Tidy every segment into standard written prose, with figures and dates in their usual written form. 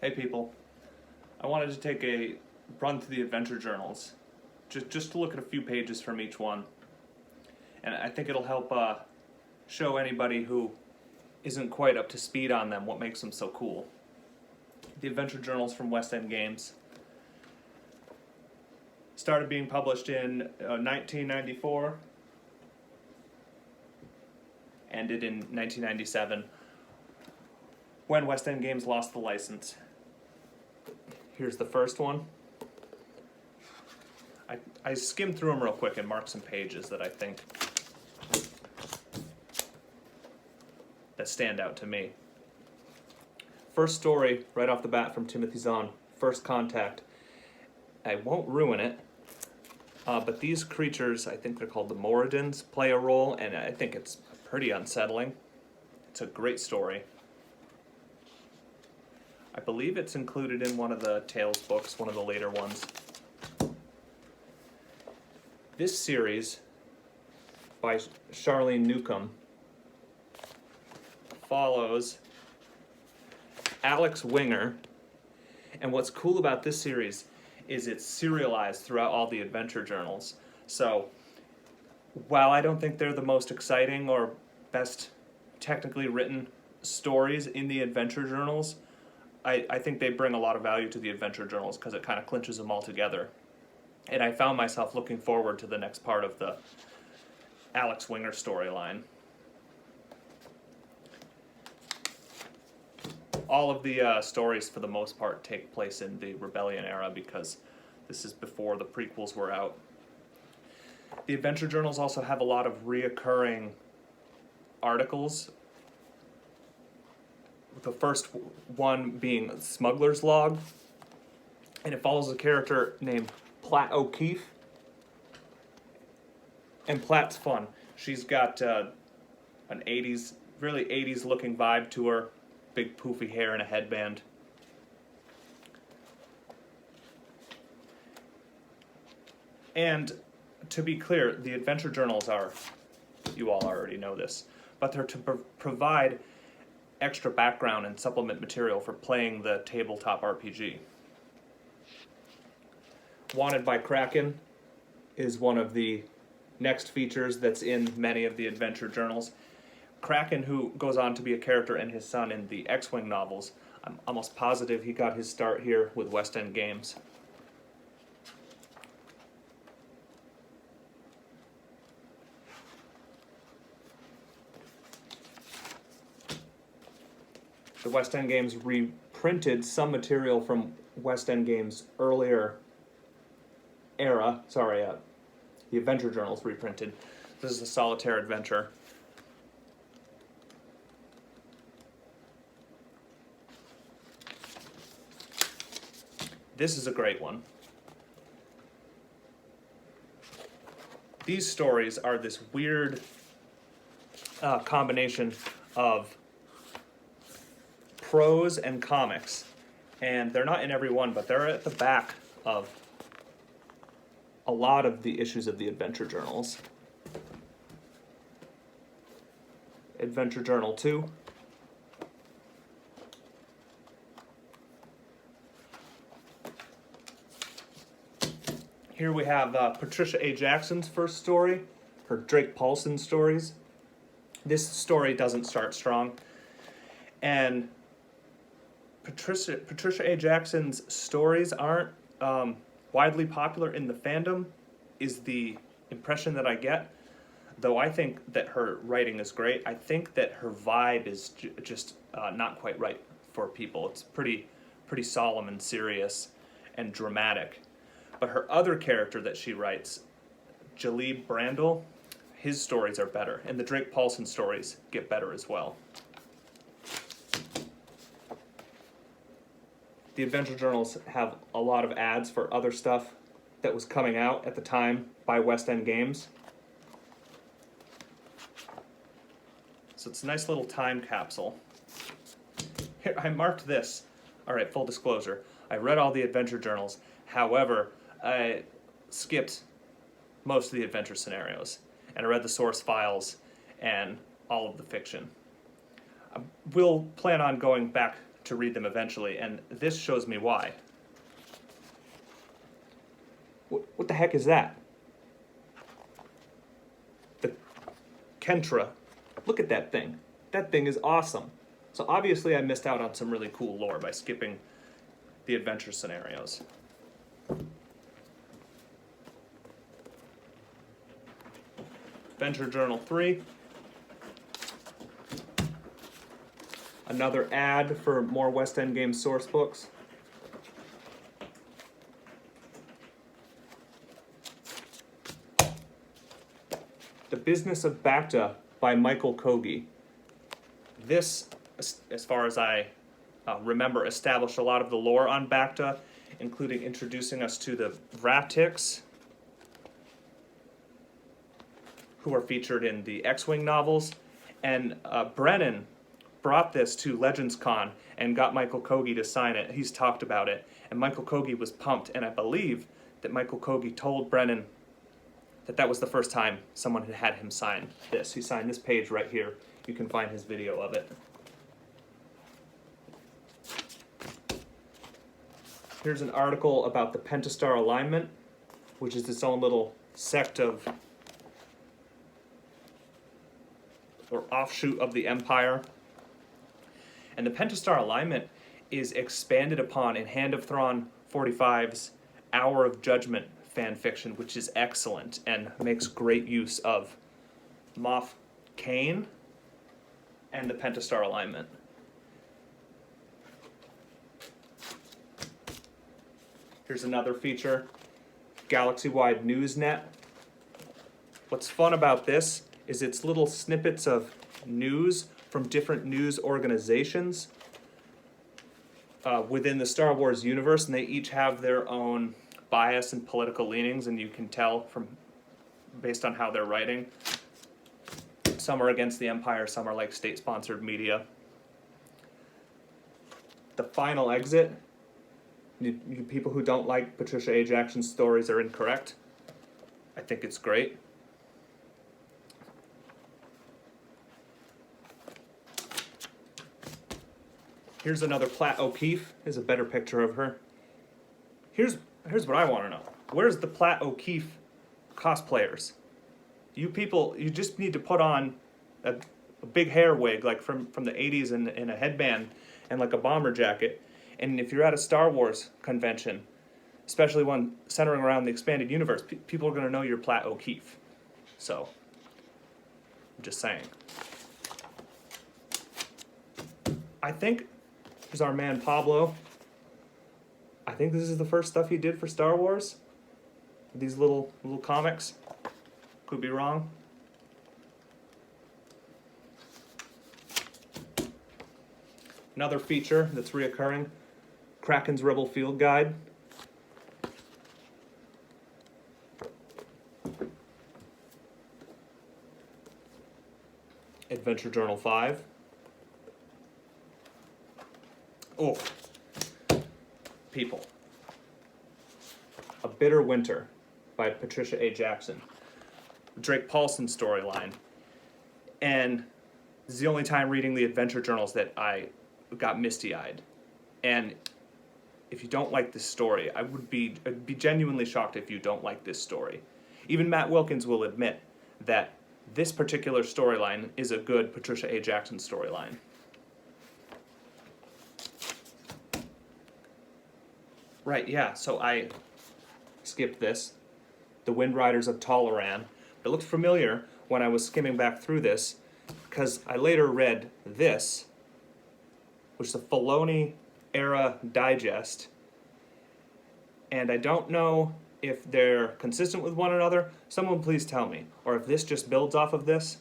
Hey people, I wanted to take a run through the adventure journals, just to look at a few pages from each one, and I think it'll help show anybody who isn't quite up to speed on them what makes them so cool. The adventure journals from West End Games started being published in 1994, ended in 1997 when West End Games lost the license. Here's the first one. I skimmed through them real quick and marked some pages that I think that stand out to me. First story, right off the bat from Timothy Zahn, First Contact. I won't ruin it, but these creatures, I think they're called the Moradins, play a role, and I think it's pretty unsettling. It's a great story. I believe it's included in one of the Tales books, one of the later ones. This series by Charlene Newcomb follows Alex Winger, and what's cool about this series is it's serialized throughout all the adventure journals. So while I don't think they're the most exciting or best technically written stories in the adventure journals, I think they bring a lot of value to the adventure journals because it kind of clinches them all together. And I found myself looking forward to the next part of the Alex Winger storyline. All of the stories, for the most part, take place in the Rebellion era because this is before the prequels were out. The adventure journals also have a lot of reoccurring articles. The first one being Smuggler's Log, and it follows a character named Platt O'Keefe. And Platt's fun. She's got an 80s, really 80s looking vibe to her. Big poofy hair and a headband. And to be clear, the adventure journals are, you all already know this, but they're to provide extra background and supplement material for playing the tabletop RPG. Wanted by Kraken is one of the next features that's in many of the adventure journals. Kraken, who goes on to be a character and his son in the X-Wing novels, I'm almost positive he got his start here with West End Games. The West End Games reprinted some material from West End Games' earlier era. The adventure journals reprinted. This is a solitaire adventure. This is a great one. These stories are this weird combination of prose and comics, and they're not in every one, but they're at the back of a lot of the issues of the adventure journals. Adventure Journal 2. Here we have Patricia A. Jackson's first story, her Drake Paulson stories. This story doesn't start strong, and Patricia A. Jackson's stories aren't widely popular in the fandom, is the impression that I get, though I think that her writing is great. I think that her vibe is just not quite right for people. It's pretty solemn and serious and dramatic. But her other character that she writes, Jalib Brandel, his stories are better, and the Drake Paulson stories get better as well. The adventure journals have a lot of ads for other stuff that was coming out at the time by West End Games. So it's a nice little time capsule. Here, I marked this. All right, full disclosure. I read all the adventure journals. However, I skipped most of the adventure scenarios, and I read the source files and all of the fiction. We'll plan on going back to read them eventually, and this shows me why. What the heck is that? The Kentra. Look at that thing. That thing is awesome. So obviously I missed out on some really cool lore by skipping the adventure scenarios. Adventure Journal 3. Another ad for more West End Games source books. The Business of Bacta by Michael Kogi. This, as far as I remember, established a lot of the lore on Bacta, including introducing us to the Vratics, who are featured in the X-Wing novels. And Brennan brought this to Legends Con and got Michael Kogi to sign it. He's talked about it, and Michael Kogi was pumped, and I believe that Michael Kogi told Brennan that that was the first time someone had had him sign this. He signed this page right here. You can find his video of it. Here's an article about the Pentastar alignment, which is its own little sect of, or offshoot of the Empire. And the Pentastar alignment is expanded upon in Hand of Thrawn 45's Hour of Judgment fan fiction, which is excellent and makes great use of Moff Kane and the Pentastar alignment. Here's another feature, Galaxy-wide Newsnet. What's fun about this is it's little snippets of news from different news organizations within the Star Wars universe, and they each have their own bias and political leanings, and you can tell from based on how they're writing. Some are against the Empire, some are like state-sponsored media. The Final Exit. You people who don't like Patricia A. Jackson's stories are incorrect. I think it's great. Here's another Platt O'Keefe. Here's a better picture of her. Here's what I want to know. Where's the Platt O'Keefe cosplayers? You people, you just need to put on a big hair wig like from the 80s and a headband and like a bomber jacket. And if you're at a Star Wars convention, especially one centering around the expanded universe, people are going to know you're Platt O'Keefe. So, I'm just saying. I think, here's our man Pablo. I think this is the first stuff he did for Star Wars. These little comics. Could be wrong. Another feature that's reoccurring, Kraken's Rebel Field Guide. Adventure Journal 5. Oh, people. A Bitter Winter by Patricia A. Jackson. Drake Paulson storyline. And this is the only time reading the adventure journals that I got misty-eyed. And if you don't like this story, I'd be genuinely shocked if you don't like this story. Even Matt Wilkins will admit that this particular storyline is a good Patricia A. Jackson storyline. Right, yeah, so I skipped this. The Wind Riders of Tolaran. It looked familiar when I was skimming back through this, because I later read this, which is a Filoni era digest, and I don't know if they're consistent with one another. Someone please tell me. Or if this just builds off of this.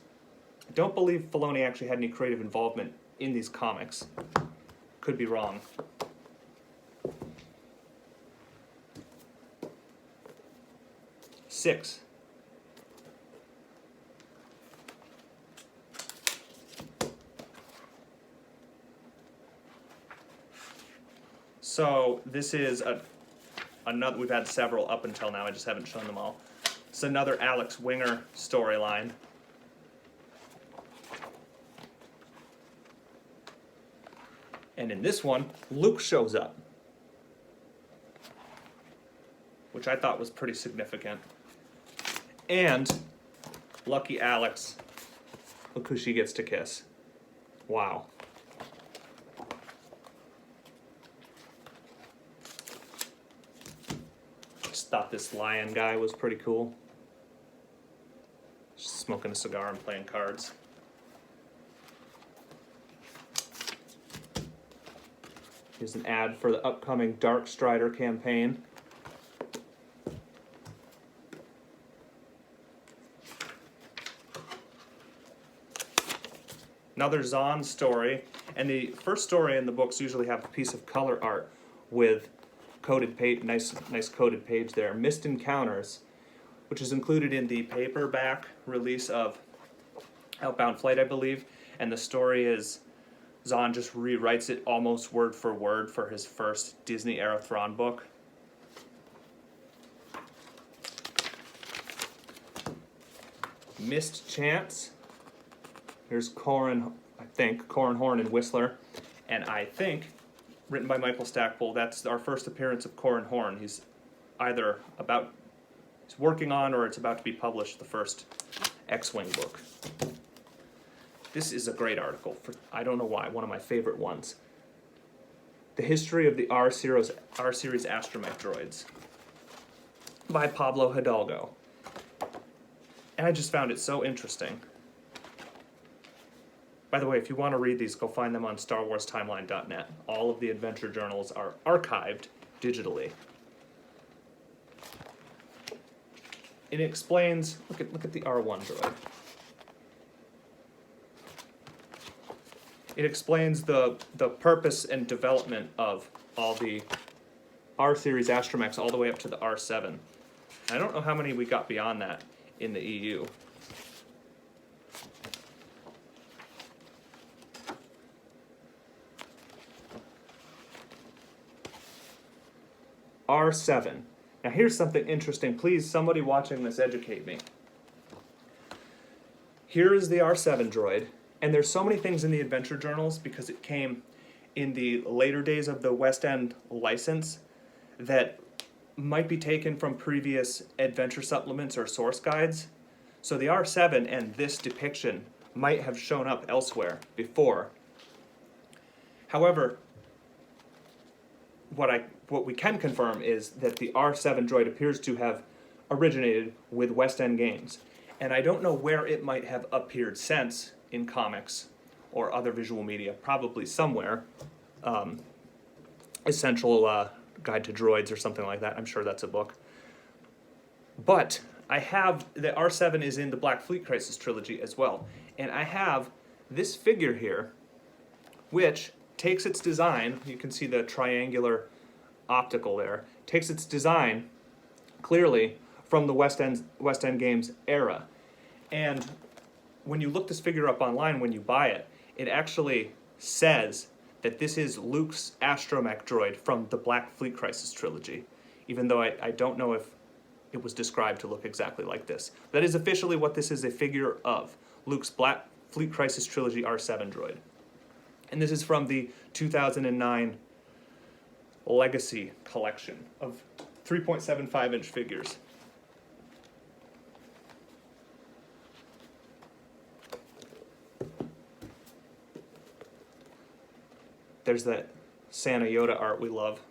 I don't believe Filoni actually had any creative involvement in these comics. Could be wrong. Six. So this is another. We've had several up until now. I just haven't shown them all. It's another Alex Winger storyline. And in this one, Luke shows up, which I thought was pretty significant. And lucky Alex, look who she gets to kiss. Wow. Just thought this lion guy was pretty cool. Just smoking a cigar and playing cards. Here's an ad for the upcoming Dark Strider campaign. Another Zahn story, and the first story in the books usually have a piece of color art with coded page, nice coded page there. Missed Encounters, which is included in the paperback release of Outbound Flight, I believe, and the story is Zahn just rewrites it almost word for word for his first Disney-era Thrawn book. Missed Chance. Here's Corran Horn and Whistler, and I think, written by Michael Stackpole, that's our first appearance of Corran Horn. He's either he's working on or it's about to be published, the first X-Wing book. This is a great article, for I don't know why, one of my favorite ones. The History of the R-Series Astromech Droids by Pablo Hidalgo. And I just found it so interesting. By the way, if you want to read these, go find them on StarWarsTimeline.net. All of the adventure journals are archived digitally. It explains, look at the R1 droid. It explains the purpose and development of all the R-Series astromechs all the way up to the R7. I don't know how many we got beyond that in the EU. R7. Now here's something interesting. Please, somebody watching this, educate me. Here is the R7 droid, and there's so many things in the adventure journals because it came in the later days of the West End license that might be taken from previous adventure supplements or source guides. So the R7 and this depiction might have shown up elsewhere before. However, what we can confirm is that the R7 droid appears to have originated with West End Games. And I don't know where it might have appeared since in comics or other visual media, probably somewhere. Essential Guide to Droids or something like that. I'm sure that's a book. But I have, the R7 is in the Black Fleet Crisis trilogy as well. And I have this figure here, which takes its design, you can see the triangular optical there, takes its design clearly from the West End Games era. And when you look this figure up online, when you buy it, it actually says that this is Luke's astromech droid from the Black Fleet Crisis trilogy, even though I don't know if it was described to look exactly like this. That is officially what this is a figure of, Luke's Black Fleet Crisis trilogy R7 droid. And this is from the 2009 Legacy collection of 3.75-inch figures. There's that Santa Yoda art we love.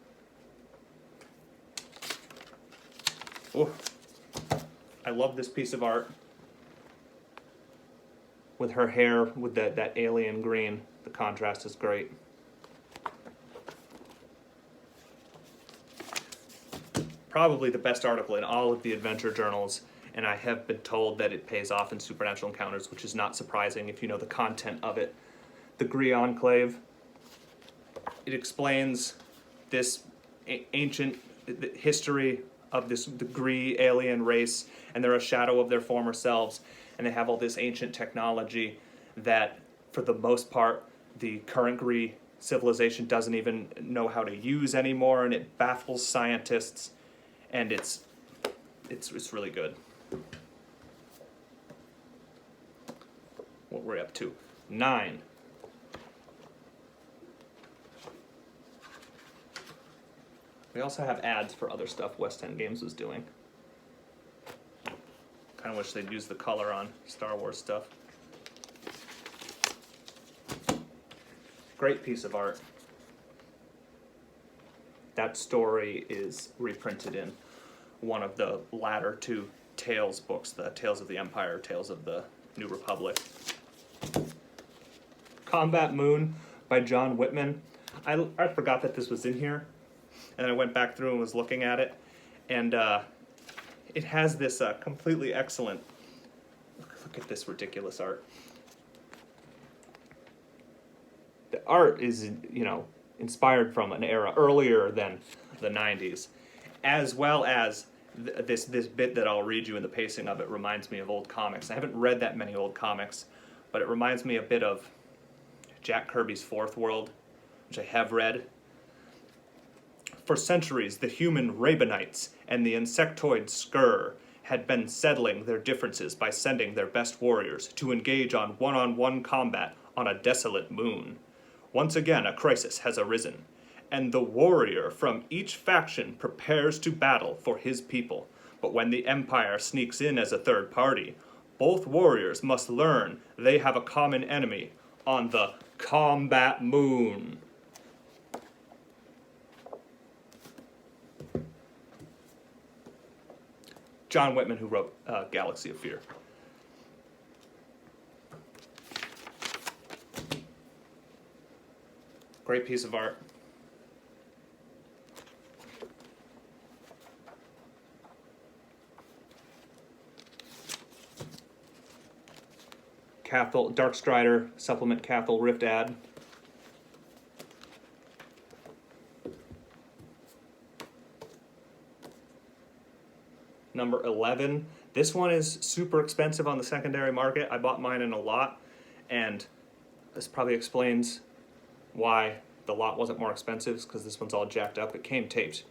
Oh, I love this piece of art with her hair with that alien green. The contrast is great. Probably the best article in all of the adventure journals, and I have been told that it pays off in Supernatural Encounters, which is not surprising if you know the content of it. The Gree Enclave. It explains this ancient history of the Gree alien race, and they're a shadow of their former selves, and they have all this ancient technology that, for the most part, the current Gree civilization doesn't even know how to use anymore, and it baffles scientists, and it's really good. What we're up to? 9. We also have ads for other stuff West End Games was doing. Kind of wish they'd use the color on Star Wars stuff. Great piece of art. That story is reprinted in one of the latter two Tales books, the Tales of the Empire, Tales of the New Republic. Combat Moon by John Whitman. I forgot that this was in here, and I went back through and was looking at it, and it has this completely excellent, look at this ridiculous art. The art is, inspired from an era earlier than the 90s, as well as this bit that I'll read you in the pacing of it reminds me of old comics. I haven't read that many old comics, but it reminds me a bit of Jack Kirby's Fourth World, which I have read. For centuries, the human Rabonites and the insectoid Skur had been settling their differences by sending their best warriors to engage on one-on-one combat on a desolate moon. Once again, a crisis has arisen, and the warrior from each faction prepares to battle for his people. But when the Empire sneaks in as a third party, both warriors must learn they have a common enemy on the Combat Moon. John Whitman, who wrote Galaxy of Fear. Great piece of art. Cathal, Darkstrider supplement Cathal Rift ad. Number 11. This one is super expensive on the secondary market. I bought mine in a lot, and this probably explains why the lot wasn't more expensive, because this one's all jacked up. It came taped.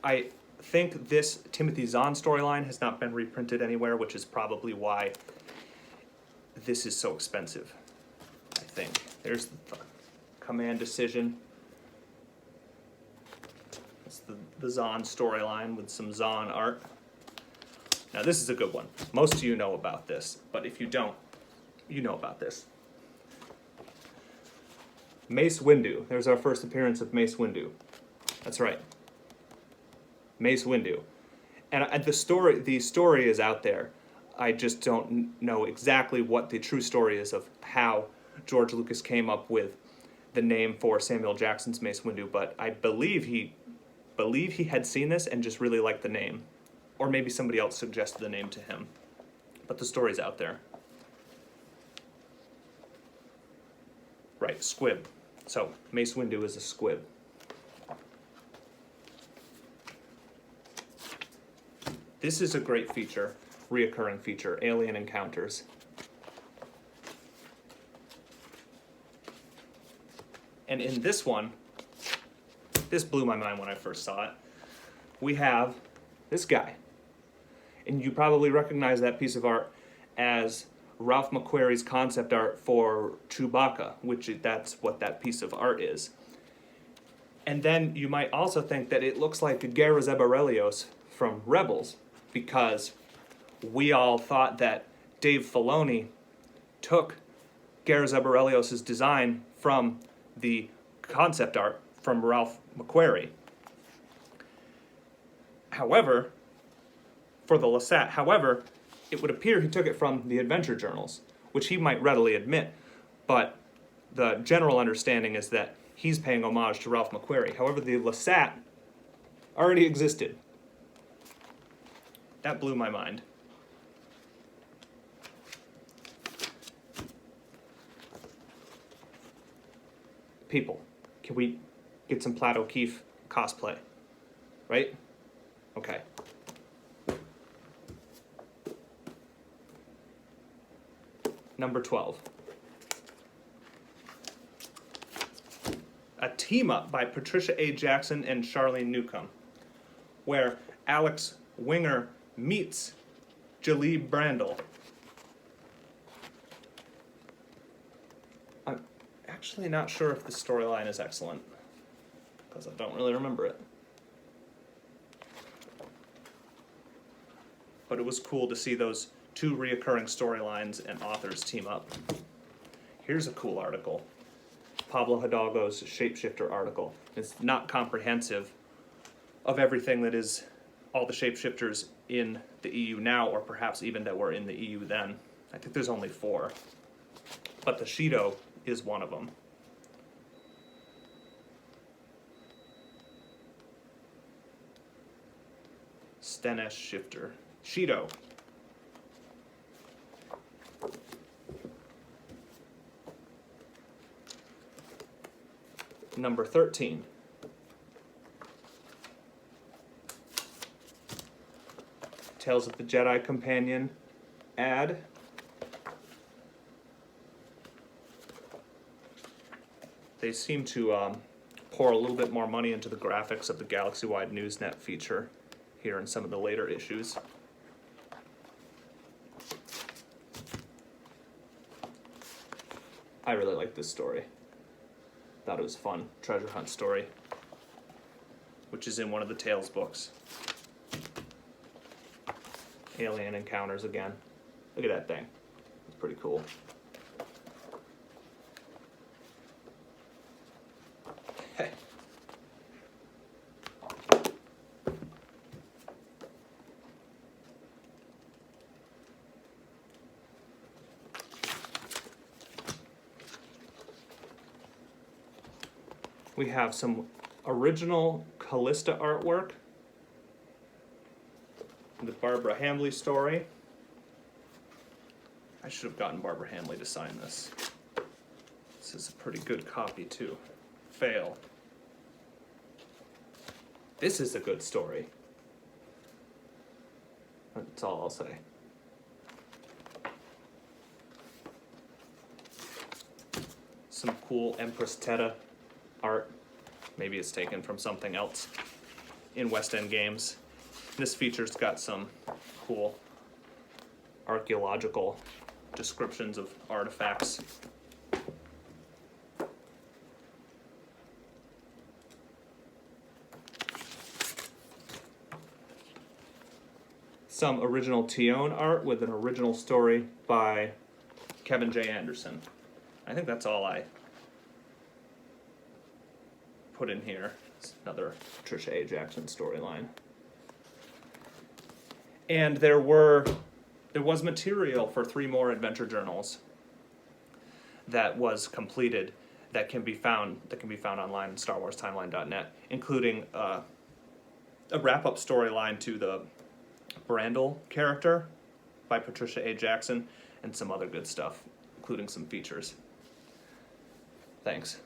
I think this Timothy Zahn storyline has not been reprinted anywhere, which is probably why this is so expensive, I think. There's the command decision. It's the Zahn storyline with some Zahn art. Now this is a good one. Most of you know about this, but if you don't, you know about this. Mace Windu. There's our first appearance of Mace Windu. That's right. Mace Windu. And the story is out there. I just don't know exactly what the true story is of how George Lucas came up with the name for Samuel Jackson's Mace Windu, but I believe he had seen this and just really liked the name. Or maybe somebody else suggested the name to him. But the story's out there. Right, squib. So, Mace Windu is a squib. This is a great feature, reoccurring feature, Alien Encounters. And in this one, this blew my mind when I first saw it, we have this guy. And you probably recognize that piece of art as Ralph McQuarrie's concept art for Chewbacca, that's what that piece of art is. And then you might also think that it looks like Garazeb Aurelios from Rebels, because we all thought that Dave Filoni took Garazeb Aurelios' design from the concept art from Ralph McQuarrie. However, for the Lasat, it would appear he took it from the adventure journals, which he might readily admit, but the general understanding is that he's paying homage to Ralph McQuarrie. However, the Lasat already existed. That blew my mind. People, can we get some Platt O'Keefe cosplay? Right? Okay. Number 12. A team-up by Patricia A. Jackson and Charlene Newcomb, where Alex Winger meets Jaleel Brandel. I'm actually not sure if the storyline is excellent. because I don't really remember it. But it was cool to see those two reoccurring storylines and authors team up. Here's a cool article. Pablo Hidalgo's Shapeshifter article. It's not comprehensive of everything that is all the shapeshifters in the EU now, or perhaps even that were in the EU then. I think there's only 4. But the Shido is one of them. Stenesh Shifter. Shido. Number 13. Tales of the Jedi Companion ad. They seem to pour a little bit more money into the graphics of the Galaxy-wide Newsnet feature here in some of the later issues. I really like this story. Thought it was fun. Treasure hunt story, which is in one of the Tales books. Alien encounters again. Look at that thing. It's pretty cool. Hey. We have some original Callista artwork. The Barbara Hambley story. I should have gotten Barbara Hambley to sign this. This is a pretty good copy too. Fail. This is a good story. That's all I'll say. Some cool Empress Teta art. Maybe it's taken from something else in West End Games. This feature's got some cool archaeological descriptions of artifacts. Some original Tyone art with an original story by Kevin J. Anderson. I think that's all I put in here. It's another Patricia A. Jackson storyline. And there was material for 3 more adventure journals that was completed that can be found online on StarWarsTimeline.net, including a wrap-up storyline to the Brandel character by Patricia A. Jackson and some other good stuff, including some features. Thanks.